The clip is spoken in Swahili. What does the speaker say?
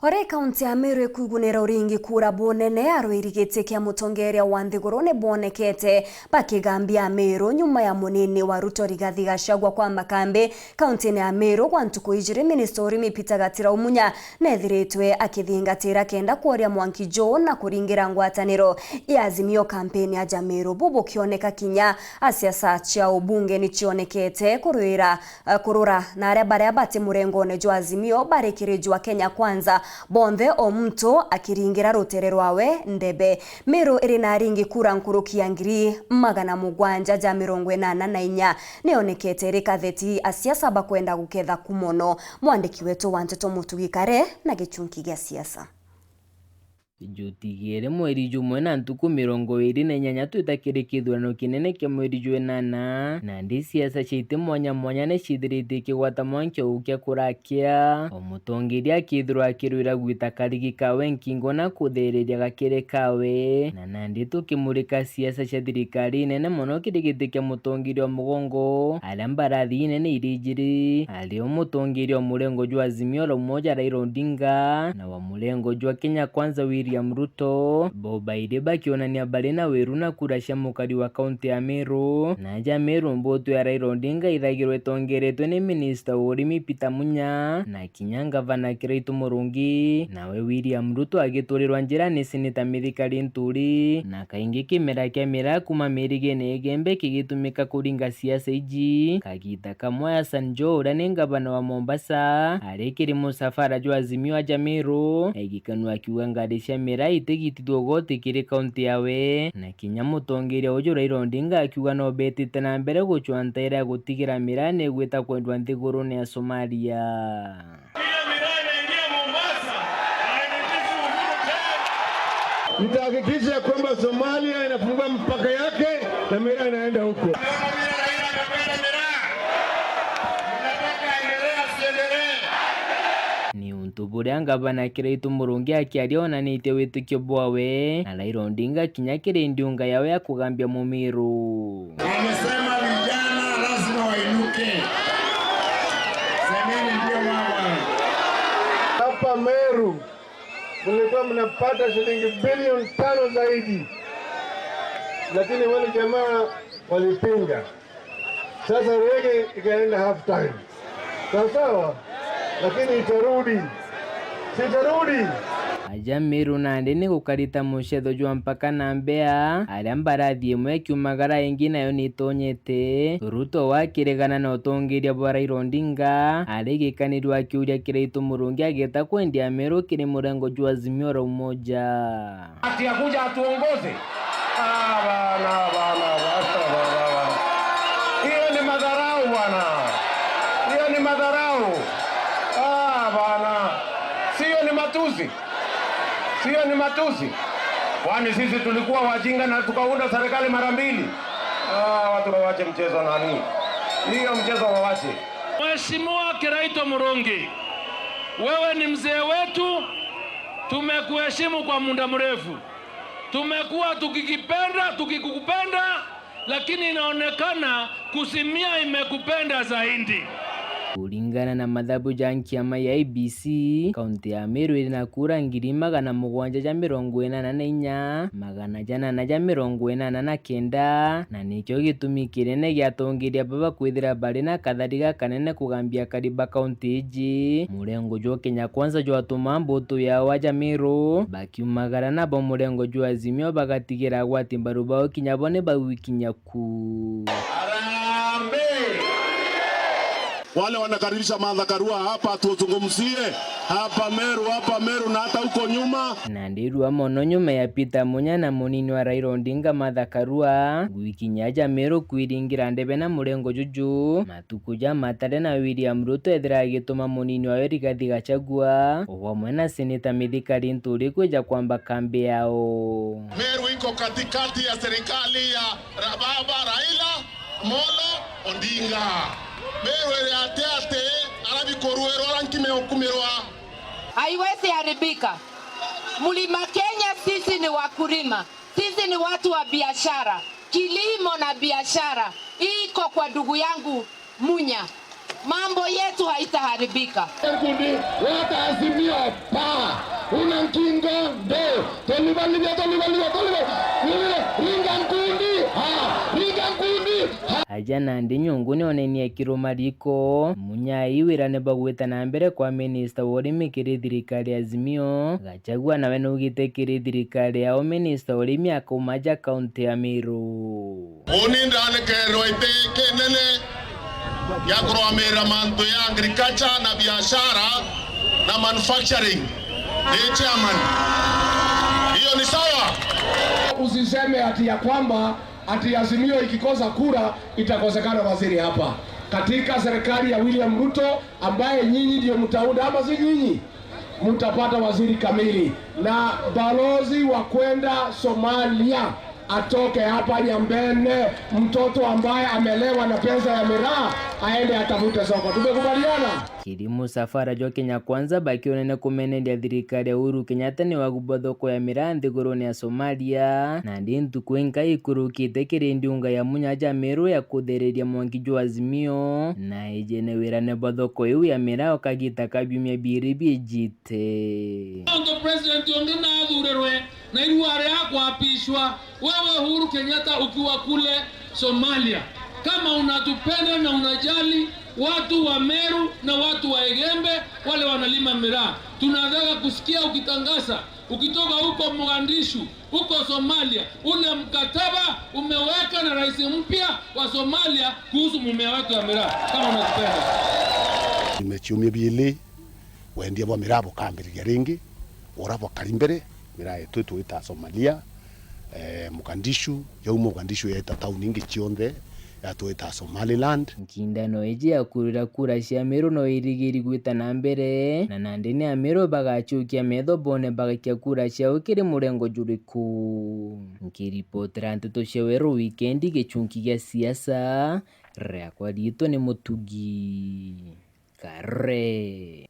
Ore kaunti ya Meru ekuigunira uringi kura bonene arwirigite kia mutongeria wa Nthiguru ni bonekete bakigambia Meru nyuma ya munini wa Ruto Rigathi Gachagua kwa makambi kaunti ya Meru kwa ntuku ijiri Minister urimi Peter Gatira Umunya nethiritwe akithingatira kenda kuoria Mwangi Joe na kuringira ngwataniro ya Azimio kampeni ya Meru bubu kioneka kinya asiasa cia ubunge ni cionekete kurura na aria baria bati murengone jwa Azimio barekirijwa Kenya Kwanza bonthe o mtu akiringira rutere rwawe ndebe. Meru iri na ringi kura nkurukia ngiri 784 neonekete rikatheti asiasa bakwenda guketha kumono. Mwandiki wetu wa Nteto Mutugikare na gichunki gya siasa Jutigere mweri jumwe na ntuku 28 twitakire kithurano kinene kia mweri jwenana na ndi siasa ciite mwanya nicithirite kigwata mwankio kia kurakia omutongeria kithurwa akirwira gwita karigi kawe nkingo na kutheriria gakire kawe na nandi tukimurika siasa cia thirikari nene muno kirigite kia mutongeria mugongo aria mbarathi nene irijiri ali omutongeria murengo jwa Azimio la Umoja Raila Odinga na wa murengo jwa Kenya Kwanza William Ruto bobaire bakionania bari na weru na kura cia mukari wa kaunti ya Meru na Meru mboto ya Raila Odinga ithagirwe tongeretwe ni Minister urimi Peter Munya na kinya gavana Kiraitu Murungi nawe William Ruto agiturirwa njira ni Senator Mithikari Nturi na kaingi kimera kia mira kuma merige ne gembe kigitumika kuringa siasa iji kagita kamwe Hassan Joho uria ni gavana wa Mombasa arikiri musafara jwa Azimio aja Meru egikanwa kiuga ngari cia mira itigitithwo goti kiri kaunti yawe na kinya mutongeria uju Raila Odinga akiuga no betite na mbere guchwa ntaira ya gutigira mira ni gwita kwendwa Nthiguru ni ya Somalia. Nitahakikisha kwamba Somalia inafungua mpaka yake na mira inaenda huko. Ni untuburia gavana Kiraitu Murungi akiaria onanite witukio bwawe na Raila Odinga kinya kiri ndiunga yawe ya kugambia Mumiru. Wamesema vijana lazima wainuke. Semeni ndio mama. Hapa Meru mlikuwa mnapata shilingi bilioni 5 zaidi, lakini wale jamaa walipinga. Sasa rege ikaenda half time. Sawa, lakini itarudi. Sitarudi. Aja Meru nandi ni gukarita mucetho jwa mpaka na Mbeya aria mbarathi imwe kiumagara ingi nayo nitonyete. Ruto wakiregana na utongeria bwa Raila Odinga arigikanirwa akiuria Kiraitu Murungi ageta kwendia Meru kiri murengo jwa Azimio la Umoja ati akuja atuongoze. Bana. Hiyo ni madharau bwana. Hiyo ni madharau. Bana. Sio ni matusi. Sio ni matusi. Kwani sisi tulikuwa wajinga na tukaunda serikali mara mbili? Watu wawache mchezo nani? Hiyo mchezo wawache. Mheshimiwa Kiraitu Murungi, wewe ni mzee wetu, tumekuheshimu kwa muda mrefu. Tumekuwa tukikupenda, lakini inaonekana kusimia imekupenda zaidi. Kulingana na madhabu jankiama ya IEBC, kaunti ya Meru ina kura ngiri 784 889 na nikyo gitumi kinene giatongeria baba kwithira bari na kathariga kanene kugambia kariba kaunti iji murengo jwa Kenya Kwanza jwa tuma mboto ya waja Meru bakiumagara nabo murengo jwa Azimio bagatigira gwati mbaru bao kinya bone bawikinya ku wale wanakaribisha Martha Karua hapa tuzungumzie hapa Meru na hata huko nyuma. Na ndirwa mono nyuma ya Peter Munya na munini wa Raila Odinga Martha Karua gwikinyaja Meru kwiringira ndebe na murengo juju matukuja matare na William Ruto ethira agituma munini wa Rigathi Gachagua wamwe na Senator Mithikari Nturi kuja kwamba kambi yao. Meru iko katikati ya serikali ya baba Raila Molo Odinga. Meru ate arabikoruero arankimeokumirwa haiwezi haribika. Mlima Kenya sisi ni wakulima, sisi ni watu wa biashara, kilimo na biashara iko kwa ndugu yangu Munya. Mambo yetu haitaharibika. Weka Azimio pa aja nandi nyunguni onenia kirumariko munyai wirane bagweta na mbere kwa minista urimi kiri thirikari Azimio Gachagua nawe nugite kiri thirikari ya minista urimi akumaja kaunti ya Meru unindane kero ite kenene ya kurwamira manto ya agriculture na biashara na manufacturing chairman. Hiyo ni sawa. Usiseme ati ya kwamba ati Azimio ikikosa kura itakosekana waziri hapa. Katika serikali ya William Ruto ambaye nyinyi ndio mtaunda ama si nyinyi, mtapata waziri kamili na balozi wa kwenda Somalia atoke hapa Nyambene. Mtoto ambaye amelewa na pesa ya miraa aende atafute soko. Tumekubaliana. Kirimu safara jo Kenya Kwanza bakionene kumenendia thirikari ya Uhuru Kenyatta ni wagubwa thoko ya miraa nthiguruni ya Somalia na ndi ntuku inka ikurukite kirindi unga ya munyaja Meru ya kutheriria mwangi wa Azimio na ijene wirane bwa thoko iu ya miraa ukagita kabiumia biiri biejite Ndo president ondina athurerwe na iruare akuapishwa wewe Uhuru Kenyatta ukiwa kule Somalia. Kama unatupenda na unajali watu wa Meru na watu wa Egembe wale wanalima miraa, tunataka kusikia ukitangaza ukitoka huko Mogadishu huko Somalia ule mkataba umeweka na rais mpya wa Somalia kuhusu mumea watu wa miraa. Kama unatupenda imechiumia bili wendia bwa miraa bukambiriria ringi orabo karimbere miraa yetu tuita Somalia Mogadishu yaumo Mogadishu yeta town ingi chionde yatuita Somaliland. Nkindano eji ya kurira kura cia Meru no irigiri gwita na mbere na nandini ya Meru bagachukia metho bone bagakia kura ciao kiri murengo juriku. Nkiripotera nteto cia Weru wikendi gichunki gia siasa riakwa riitwa ni Mutugi Kare.